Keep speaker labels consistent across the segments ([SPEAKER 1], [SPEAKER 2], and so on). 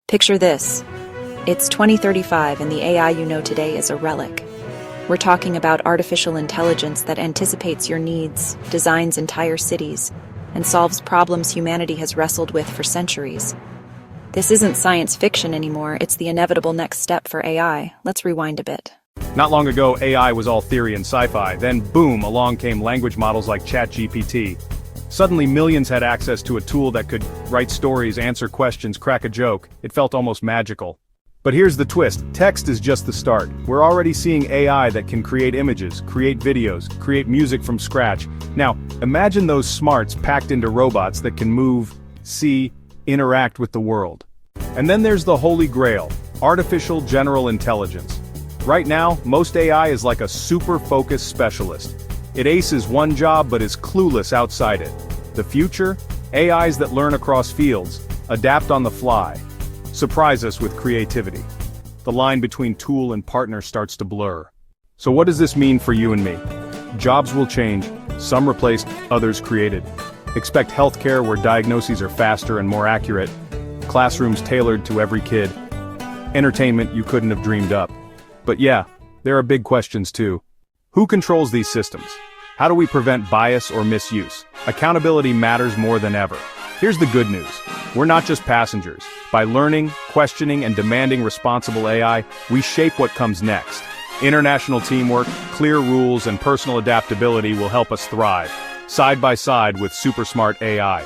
[SPEAKER 1] Picture this. It's 2035 and the AI you know today is a relic. We're talking about artificial intelligence that anticipates your needs, designs entire cities, and solves problems humanity has wrestled with for centuries. This isn't science fiction anymore, it's the inevitable next step for AI. Let's rewind a bit.
[SPEAKER 2] Not long ago, AI was all theory and sci-fi, then boom, along came language models like ChatGPT. Suddenly millions had access to a tool that could write stories, answer questions, crack a joke. It felt almost magical. But here's the twist, text is just the start. We're already seeing AI that can create images, create videos, create music from scratch. Now, imagine those smarts packed into robots that can move, see, interact with the world. And then there's the holy grail, artificial general intelligence. Right now, most AI is like a super focused specialist. It aces one job but is clueless outside it. The future? AIs that learn across fields, adapt on the fly, surprise us with creativity. The line between tool and partner starts to blur. So what does this mean for you and me? Jobs will change, some replaced, others created. Expect healthcare where diagnoses are faster and more accurate, classrooms tailored to every kid, entertainment you couldn't have dreamed up. But yeah, there are big questions too. Who controls these systems? How do we prevent bias or misuse? Accountability matters more than ever. Here's the good news. We're not just passengers. By learning, questioning, and demanding responsible AI, we shape what comes next. International teamwork, clear rules, and personal adaptability will help us thrive, side by side with super smart AI.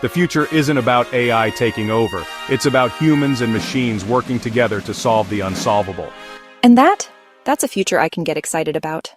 [SPEAKER 2] The future isn't about AI taking over. It's about humans and machines working together to solve the unsolvable.
[SPEAKER 1] And that's a future I can get excited about.